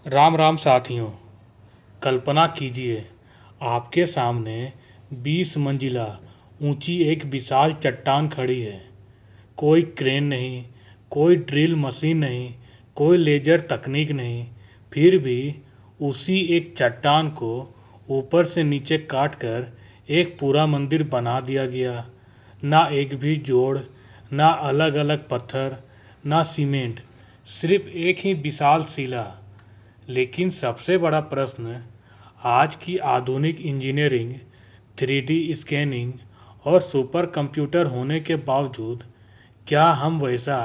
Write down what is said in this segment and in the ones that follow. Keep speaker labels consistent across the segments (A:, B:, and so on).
A: राम राम साथियों। कल्पना कीजिए, आपके सामने 20 मंजिला ऊंची एक विशाल चट्टान खड़ी है। कोई क्रेन नहीं, कोई ड्रिल मशीन नहीं, कोई लेजर तकनीक नहीं। फिर भी उसी एक चट्टान को ऊपर से नीचे काट कर एक पूरा मंदिर बना दिया गया। ना एक भी जोड़, ना अलग अलग पत्थर, ना सीमेंट, सिर्फ एक ही विशाल शिला। लेकिन सबसे बड़ा प्रश्न, आज की आधुनिक इंजीनियरिंग, 3D स्कैनिंग और सुपर कंप्यूटर होने के बावजूद क्या हम वैसा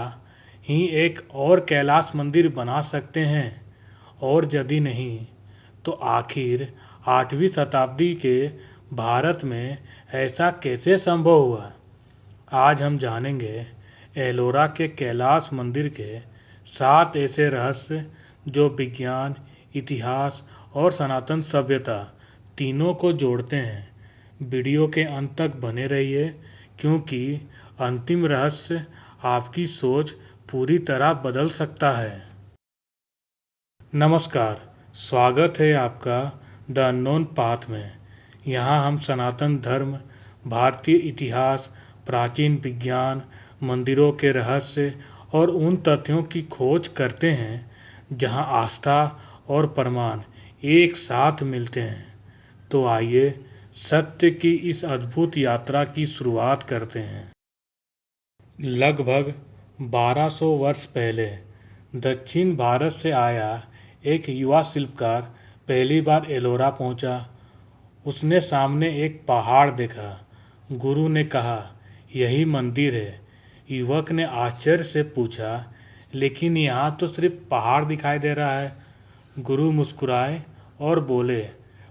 A: ही एक और कैलाश मंदिर बना सकते हैं? और यदि नहीं, तो आखिर 8वीं शताब्दी के भारत में ऐसा कैसे संभव हुआ? आज हम जानेंगे एलोरा के कैलाश मंदिर के 7 ऐसे रहस्य जो विज्ञान, इतिहास और सनातन सभ्यता तीनों को जोड़ते हैं। वीडियो के अंत तक बने रहिए, क्योंकि अंतिम रहस्य आपकी सोच पूरी तरह बदल सकता है। नमस्कार, स्वागत है आपका द अननोन पाथ में। यहाँ हम सनातन धर्म, भारतीय इतिहास, प्राचीन विज्ञान, मंदिरों के रहस्य और उन तथ्यों की खोज करते हैं जहाँ आस्था और प्रमाण एक साथ मिलते हैं। तो आइए सत्य की इस अद्भुत यात्रा की शुरुआत करते हैं। लगभग 1200 वर्ष पहले दक्षिण भारत से आया एक युवा शिल्पकार पहली बार एलोरा पहुंचा। उसने सामने एक पहाड़ देखा। गुरु ने कहा, यही मंदिर है। युवक ने आश्चर्य से पूछा, लेकिन यहाँ तो सिर्फ पहाड़ दिखाई दे रहा है। गुरु मुस्कुराए और बोले,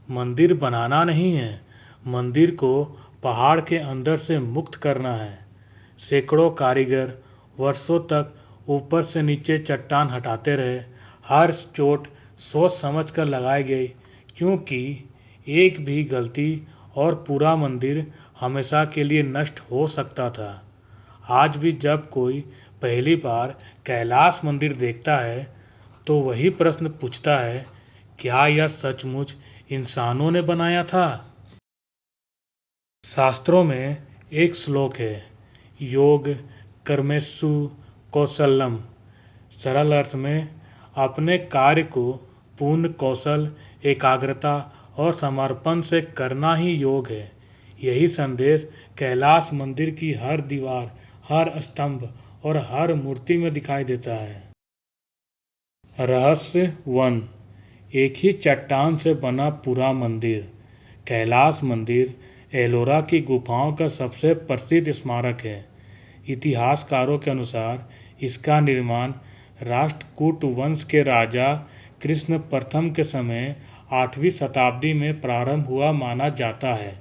A: मंदिर बनाना नहीं है, मंदिर को पहाड़ के अंदर से मुक्त करना है। सैकड़ों कारीगर वर्षों तक ऊपर से नीचे चट्टान हटाते रहे। हर चोट सोच समझ कर लगाई गई, क्योंकि एक भी गलती और पूरा मंदिर हमेशा के लिए नष्ट हो सकता था। आज भी जब कोई पहली बार कैलाश मंदिर देखता है तो वही प्रश्न पूछता है, क्या यह सचमुच इंसानों ने बनाया था? शास्त्रों में एक श्लोक है, योग कर्मेषु कौशलम। सरल अर्थ में, अपने कार्य को पूर्ण कौशल, एकाग्रता और समर्पण से करना ही योग है। यही संदेश कैलाश मंदिर की हर दीवार, हर स्तंभ और हर मूर्ति में दिखाई देता है। रहस्य 1, एक ही चट्टान से बना पूरा मंदिर। कैलाश मंदिर एलोरा की गुफाओं का सबसे प्रसिद्ध स्मारक है। इतिहासकारों के अनुसार इसका निर्माण राष्ट्रकूट वंश के राजा कृष्ण प्रथम के समय 8वीं शताब्दी में प्रारंभ हुआ माना जाता है।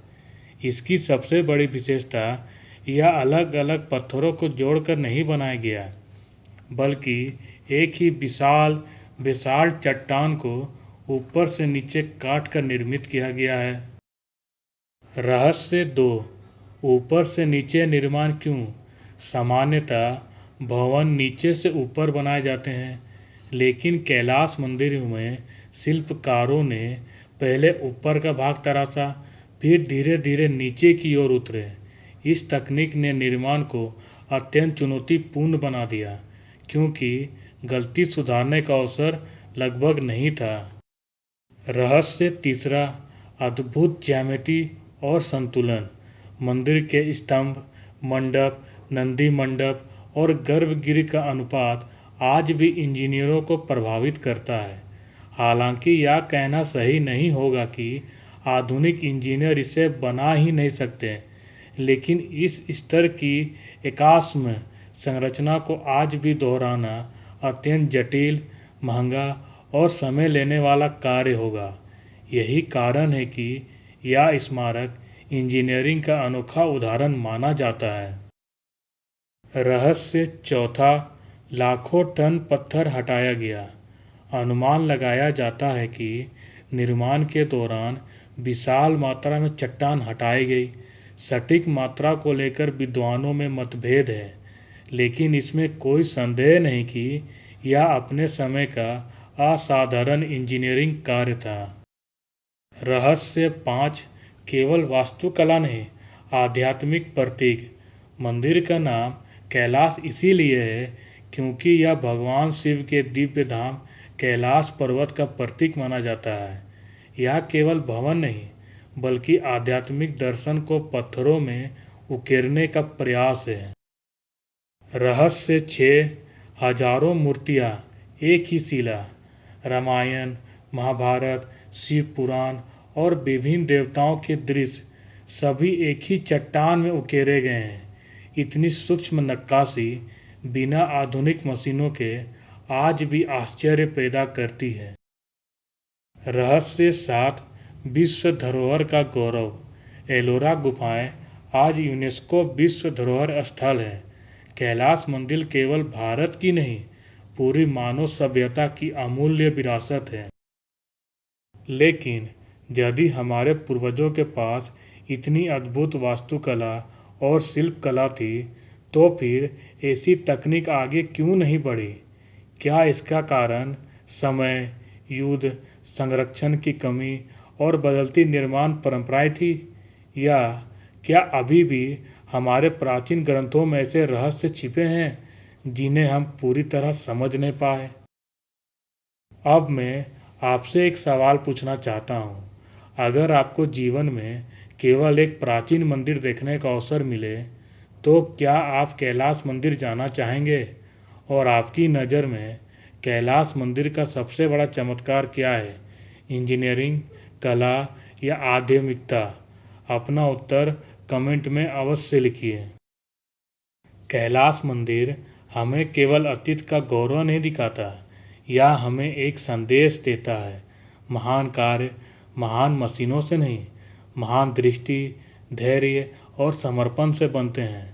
A: इसकी सबसे बड़ी विशेषता, यह अलग अलग पत्थरों को जोड़कर नहीं बनाया गया, बल्कि एक ही विशाल विशाल चट्टान को ऊपर से नीचे काट कर निर्मित किया गया है। रहस्य 2, ऊपर से नीचे निर्माण क्यों? सामान्यतः भवन नीचे से ऊपर बनाए जाते हैं, लेकिन कैलाश मंदिर में शिल्पकारों ने पहले ऊपर का भाग तराशा, फिर धीरे धीरे नीचे की ओर उतरे। इस तकनीक ने निर्माण को अत्यंत चुनौतीपूर्ण बना दिया, क्योंकि गलती सुधारने का अवसर लगभग नहीं था। रहस्य 3, अद्भुत ज्यामिति और संतुलन। मंदिर के स्तंभ, मंडप, नंदी मंडप और गर्भगृह का अनुपात आज भी इंजीनियरों को प्रभावित करता है। हालांकि यह कहना सही नहीं होगा कि आधुनिक इंजीनियर इसे बना ही नहीं सकते, लेकिन इस स्तर की एकास्म संरचना को आज भी दोहराना अत्यंत जटिल, महंगा और समय लेने वाला कार्य होगा। यही कारण है कि यह स्मारक इंजीनियरिंग का अनोखा उदाहरण माना जाता है। रहस्य 4, लाखों टन पत्थर हटाया गया। अनुमान लगाया जाता है कि निर्माण के दौरान विशाल मात्रा में चट्टान हटाई गई। सटीक मात्रा को लेकर विद्वानों में मतभेद है, लेकिन इसमें कोई संदेह नहीं कि यह अपने समय का असाधारण इंजीनियरिंग कार्य था। रहस्य 5 केवल वास्तुकला नहीं, आध्यात्मिक प्रतीक। मंदिर का नाम कैलाश इसीलिए है क्योंकि यह भगवान शिव के दिव्य धाम कैलाश पर्वत का प्रतीक माना जाता है। यह केवल भवन नहीं बल्कि आध्यात्मिक दर्शन को पत्थरों में उकेरने का प्रयास है। रहस्य 6 हजारों मूर्तियाँ एक ही शिला। रामायण, महाभारत, शिव पुराण और विभिन्न देवताओं के दृश्य सभी एक ही चट्टान में उकेरे गए हैं। इतनी सूक्ष्म नक्काशी बिना आधुनिक मशीनों के आज भी आश्चर्य पैदा करती है। रहस्य 7 विश्व धरोहर का गौरव। एलोरा गुफाएं आज यूनेस्को विश्व धरोहर स्थल है। कैलाश मंदिर केवल भारत की नहीं, पूरी मानव सभ्यता की अमूल्य विरासत है। लेकिन यदि हमारे पूर्वजों के पास इतनी अद्भुत वास्तुकला और शिल्पकला थी, तो फिर ऐसी तकनीक आगे क्यों नहीं बढ़ी? क्या इसका कारण समय, युद्ध, संरक्षण की कमी और बदलती निर्माण परंपराएं थी? या क्या अभी भी हमारे प्राचीन ग्रंथों में ऐसे रहस्य छिपे हैं जिन्हें हम पूरी तरह समझ नहीं पाए? अब मैं आपसे एक सवाल पूछना चाहता हूँ। अगर आपको जीवन में केवल एक प्राचीन मंदिर देखने का अवसर मिले, तो क्या आप कैलाश मंदिर जाना चाहेंगे? और आपकी नज़र में कैलाश मंदिर का सबसे बड़ा चमत्कार क्या है? इंजीनियरिंग, कला या आध्यात्मिकता? अपना उत्तर कमेंट में अवश्य लिखिए। कैलाश मंदिर हमें केवल अतीत का गौरव नहीं दिखाता, यह हमें एक संदेश देता है। महान कार्य महान मशीनों से नहीं, महान दृष्टि, धैर्य और समर्पण से बनते हैं।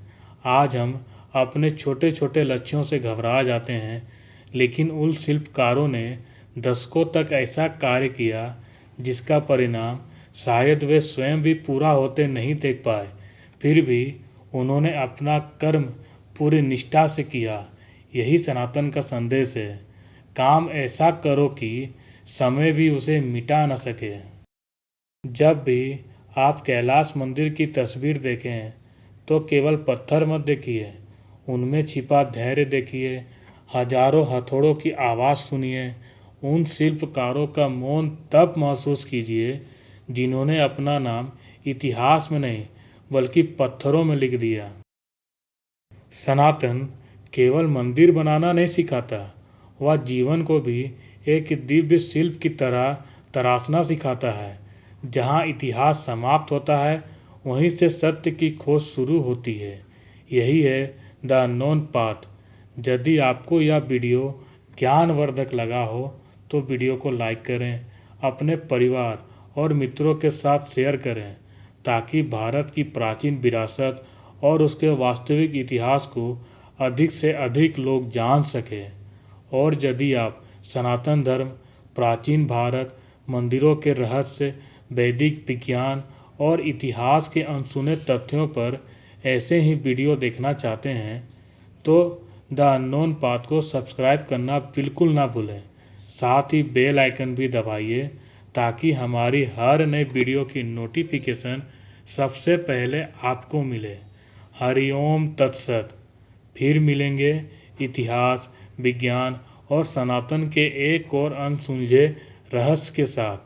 A: आज हम अपने छोटे छोटे लक्ष्यों से घबरा जाते हैं, लेकिन उन शिल्पकारों ने दशकों तक ऐसा कार्य किया जिसका परिणाम शायद वे स्वयं भी पूरा होते नहीं देख पाए। फिर भी उन्होंने अपना कर्म पूरी निष्ठा से किया। यही सनातन का संदेश है। काम ऐसा करो कि समय भी उसे मिटा न सके। जब भी आप कैलाश मंदिर की तस्वीर देखें, तो केवल पत्थर मत देखिए, उनमें छिपा धैर्य देखिए। हजारों हथौड़ों की आवाज़ सुनिए। उन शिल्पकारों का मौन तब महसूस कीजिए जिन्होंने अपना नाम इतिहास में नहीं बल्कि पत्थरों में लिख दिया। सनातन केवल मंदिर बनाना नहीं सिखाता, वह जीवन को भी एक दिव्य शिल्प की तरह तराशना सिखाता है। जहाँ इतिहास समाप्त होता है, वहीं से सत्य की खोज शुरू होती है। यही है द अननोन पाथ। यदि आपको यह वीडियो ज्ञानवर्धक लगा हो तो वीडियो को लाइक करें, अपने परिवार और मित्रों के साथ शेयर करें, ताकि भारत की प्राचीन विरासत और उसके वास्तविक इतिहास को अधिक से अधिक लोग जान सकें। और यदि आप सनातन धर्म, प्राचीन भारत, मंदिरों के रहस्य, वैदिक विज्ञान और इतिहास के अनसुने तथ्यों पर ऐसे ही वीडियो देखना चाहते हैं, तो द अननोन पाथ को सब्सक्राइब करना बिल्कुल ना भूलें। साथ ही बेल आइकन भी दबाइए ताकि हमारी हर नई वीडियो की नोटिफिकेशन सबसे पहले आपको मिले। हरिओम तत्सत। फिर मिलेंगे इतिहास, विज्ञान और सनातन के एक और अनसुलझे रहस्य के साथ,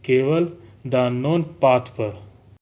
A: केवल द अननोन पाथ पर।